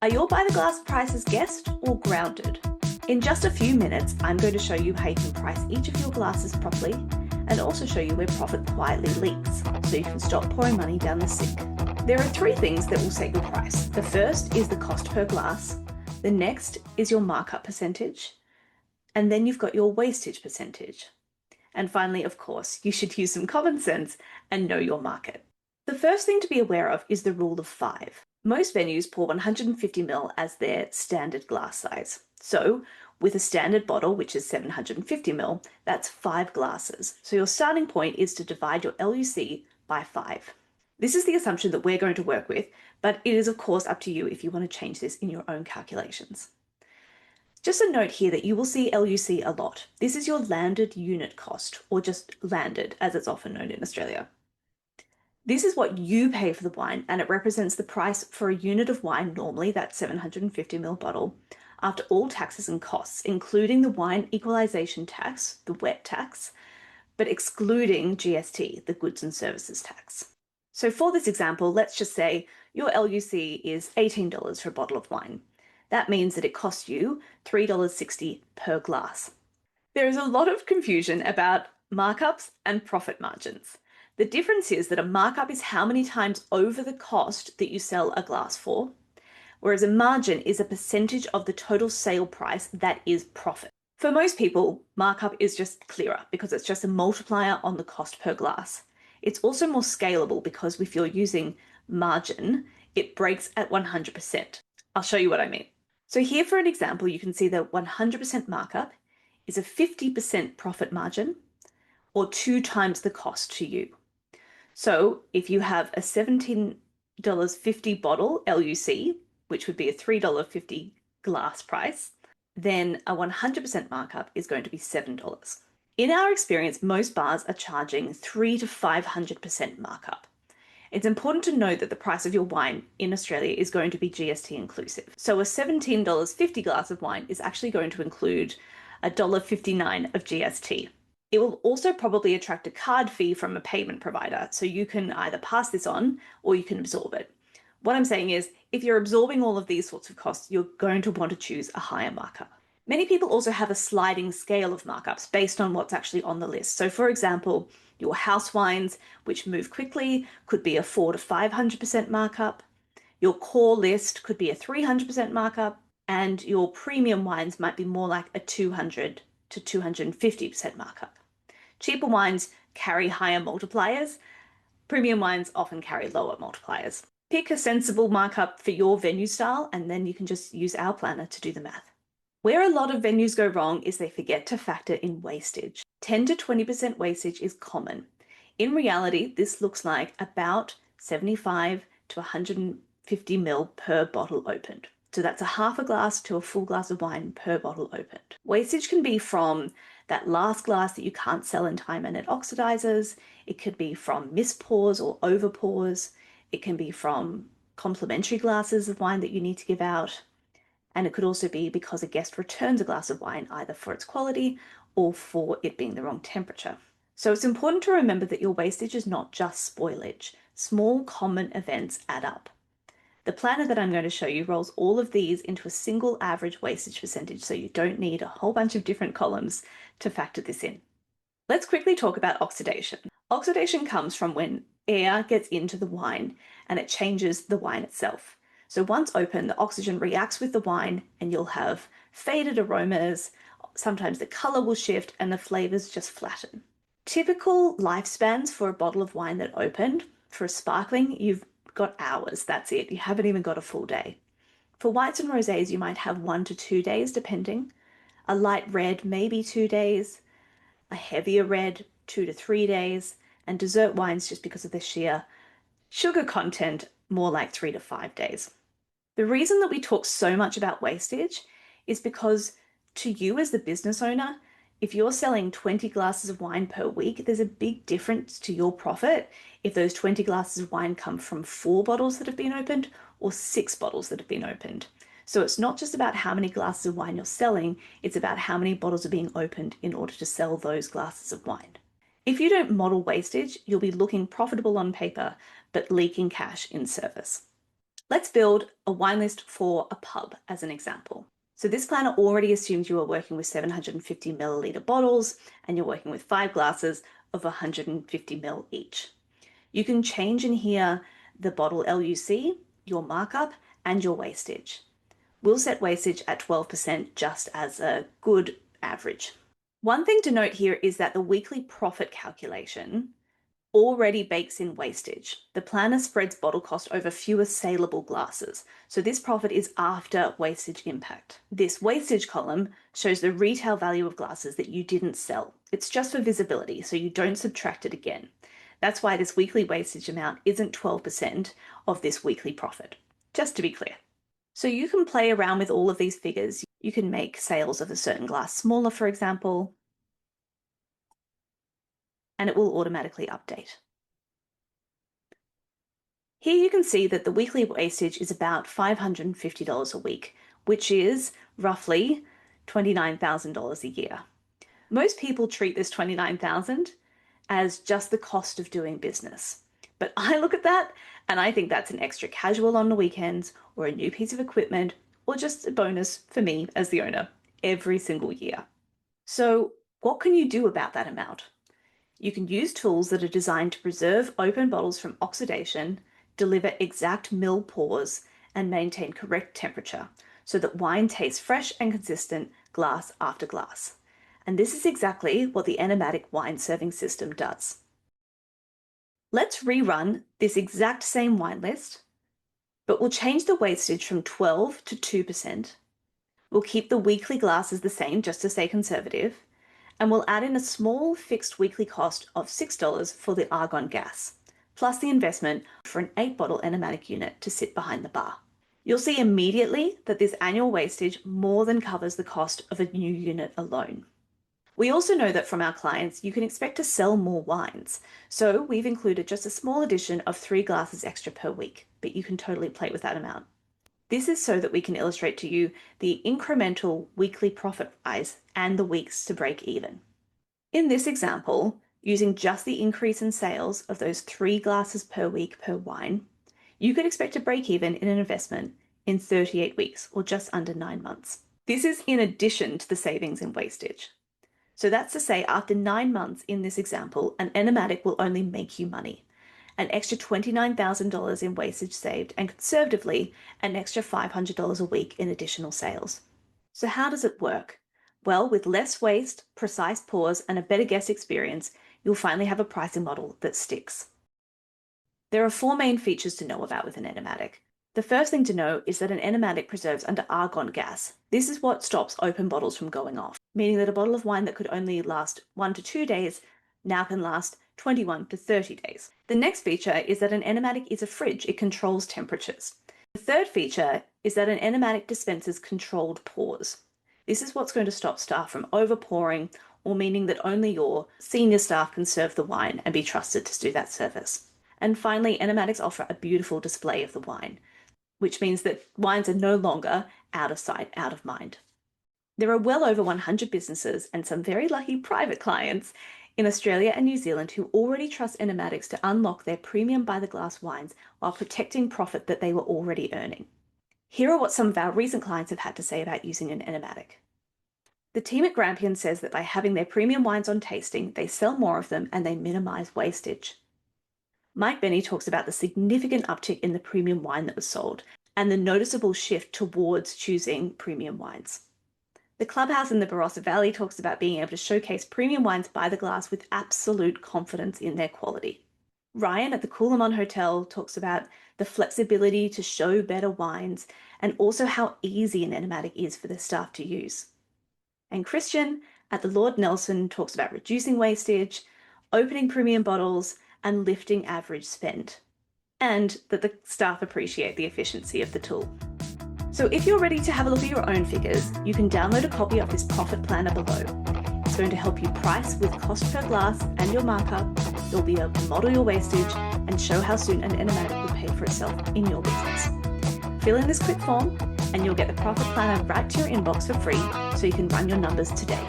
Are your by the glass prices guessed or grounded? In just a few minutes, I'm going to show you how you can price each of your glasses properly and also show you where profit quietly leaks so you can stop pouring money down the sink. There are three things that will set your price. The first is the cost per glass. The next is your markup percentage. And then you've got your wastage percentage. And finally, of course, you should use some common sense and know your market. The first thing to be aware of is the rule of 5. Most venues pour 150ml as their standard glass size. So with a standard bottle, which is 750ml, that's 5 glasses. So your starting point is to divide your LUC by 5. This is the assumption that we're going to work with, but it is of course up to you if you want to change this in your own calculations. Just a note here that you will see LUC a lot. This is your landed unit cost, or just landed as it's often known in Australia. This is what you pay for the wine, and it represents the price for a unit of wine, normally that 750ml bottle, after all taxes and costs, including the wine equalisation tax, the wet tax, but excluding GST, the goods and services tax. So for this example, let's just say your LUC is $18 for a bottle of wine. That means that it costs you $3.60 per glass. There is a lot of confusion about markups and profit margins. The difference is that a markup is how many times over the cost that you sell a glass for, whereas a margin is a percentage of the total sale price that is profit. For most people, markup is just clearer because it's just a multiplier on the cost per glass. It's also more scalable because if you're using margin, it breaks at 100%. I'll show you what I mean. So here for an example, you can see that 100% markup is a 50% profit margin, or 2 times the cost to you. So if you have a $17.50 bottle LUC, which would be a $3.50 glass price, then a 100% markup is going to be $7. In our experience, most bars are charging 300 to 500% markup. It's important to note that the price of your wine in Australia is going to be GST inclusive. So a $17.50 glass of wine is actually going to include $1.59 of GST. It will also probably attract a card fee from a payment provider, so you can either pass this on or you can absorb it. What I'm saying is, if you're absorbing all of these sorts of costs, you're going to want to choose a higher markup. Many people also have a sliding scale of markups based on what's actually on the list. So for example, your house wines, which move quickly, could be a 400 to 500% markup. Your core list could be a 300% markup, and your premium wines might be more like a 200 to 250% markup. Cheaper wines carry higher multipliers. Premium wines often carry lower multipliers. Pick a sensible markup for your venue style, and then you can just use our planner to do the math. Where a lot of venues go wrong is they forget to factor in wastage. 10 to 20% wastage is common. In reality, this looks like about 75 to 150ml per bottle opened. So that's a half a glass to a full glass of wine per bottle opened. Wastage can be from that last glass that you can't sell in time and it oxidizes. It could be from missed pours or over pours. It can be from complimentary glasses of wine that you need to give out. And it could also be because a guest returns a glass of wine either for its quality or for it being the wrong temperature. So it's important to remember that your wastage is not just spoilage. Small common events add up. The planner that I'm going to show you rolls all of these into a single average wastage percentage, so you don't need a whole bunch of different columns to factor this in. Let's quickly talk about oxidation. Oxidation comes from when air gets into the wine and it changes the wine itself. So once open, the oxygen reacts with the wine and you'll have faded aromas. Sometimes the color will shift and the flavors just flatten. Typical lifespans for a bottle of wine that opened, for a sparkling, you've got hours, that's it. You haven't even got a full day. For whites and rosés, you might have 1 to 2 days, depending. A light red, maybe 2 days. A heavier red, 2 to 3 days. And dessert wines, just because of the sheer sugar content, more like 3 to 5 days. The reason that we talk so much about wastage is because to you as the business owner, if you're selling 20 glasses of wine per week, there's a big difference to your profit if those 20 glasses of wine come from 4 bottles that have been opened or 6 bottles that have been opened. So it's not just about how many glasses of wine you're selling, it's about how many bottles are being opened in order to sell those glasses of wine. If you don't model wastage, you'll be looking profitable on paper, but leaking cash in service. Let's build a wine list for a pub as an example. So this planner already assumes you are working with 750 milliliter bottles and you're working with 5 glasses of 150 ml each. You can change in here the bottle LUC, your markup, and your wastage. We'll set wastage at 12% just as a good average. One thing to note here is that the weekly profit calculation already bakes in wastage. The planner spreads bottle cost over fewer saleable glasses, so this profit is after wastage impact. This wastage column shows the retail value of glasses that you didn't sell. It's just for visibility, so you don't subtract it again. That's why this weekly wastage amount isn't 12% of this weekly profit, just to be clear. So you can play around with all of these figures. You can make sales of a certain glass smaller, for example, and it will automatically update. Here you can see that the weekly wastage is about $550 a week, which is roughly $29,000 a year. Most people treat this $29,000 as just the cost of doing business. But I look at that and I think that's an extra casual on the weekends or a new piece of equipment or just a bonus for me as the owner every single year. So what can you do about that amount? You can use tools that are designed to preserve open bottles from oxidation, deliver exact mill pours, and maintain correct temperature so that wine tastes fresh and consistent glass after glass. And this is exactly what the Enomatic wine serving system does. Let's rerun this exact same wine list, but we'll change the wastage from 12 to 2%. We'll keep the weekly glasses the same just to stay conservative, and we'll add in a small fixed weekly cost of $6 for the argon gas, plus the investment for an 8-bottle Enomatic unit to sit behind the bar. You'll see immediately that this annual wastage more than covers the cost of a new unit alone. We also know that from our clients, you can expect to sell more wines. So we've included just a small addition of 3 glasses extra per week, but you can totally play with that amount. This is so that we can illustrate to you the incremental weekly profit rise and the weeks to break even. In this example, using just the increase in sales of those 3 glasses per week per wine, you could expect to break even in an investment in 38 weeks or just under 9 months. This is in addition to the savings in wastage. So that's to say, after 9 months in this example, an Enomatic will only make you money. An extra $29,000 in wastage saved, and conservatively, an extra $500 a week in additional sales. So how does it work? Well, with less waste, precise pours, and a better guest experience, you'll finally have a pricing model that sticks. There are 4 main features to know about with an Enomatic. The first thing to know is that an Enomatic preserves under argon gas. This is what stops open bottles from going off, meaning that a bottle of wine that could only last 1 to 2 days now can last 21 to 30 days. The next feature is that an Enomatic is a fridge. It controls temperatures. The third feature is that an Enomatic dispenses controlled pours. This is what's going to stop staff from over-pouring, or meaning that only your senior staff can serve the wine and be trusted to do that service. And finally, Enomatics offer a beautiful display of the wine, which means that wines are no longer out of sight, out of mind. There are well over 100 businesses and some very lucky private clients in Australia and New Zealand who already trust Enomatics to unlock their premium by the glass wines while protecting profit that they were already earning. Here are what some of our recent clients have had to say about using an Enomatic. The team at Grampian says that by having their premium wines on tasting, they sell more of them and they minimize wastage. Mike Benny talks about the significant uptick in the premium wine that was sold and the noticeable shift towards choosing premium wines. The Clubhouse in the Barossa Valley talks about being able to showcase premium wines by the glass with absolute confidence in their quality. Ryan at the Coolamon Hotel talks about the flexibility to show better wines and also how easy an Enomatic is for their staff to use. And Christian at the Lord Nelson talks about reducing wastage, opening premium bottles, and lifting average spend, and that the staff appreciate the efficiency of the tool. So if you're ready to have a look at your own figures, you can download a copy of this profit planner below. It's going to help you price with cost per glass and your markup. You'll be able to model your wastage and show how soon an Enomatic will pay for itself in your business. Fill in this quick form and you'll get the profit planner right to your inbox for free so you can run your numbers today.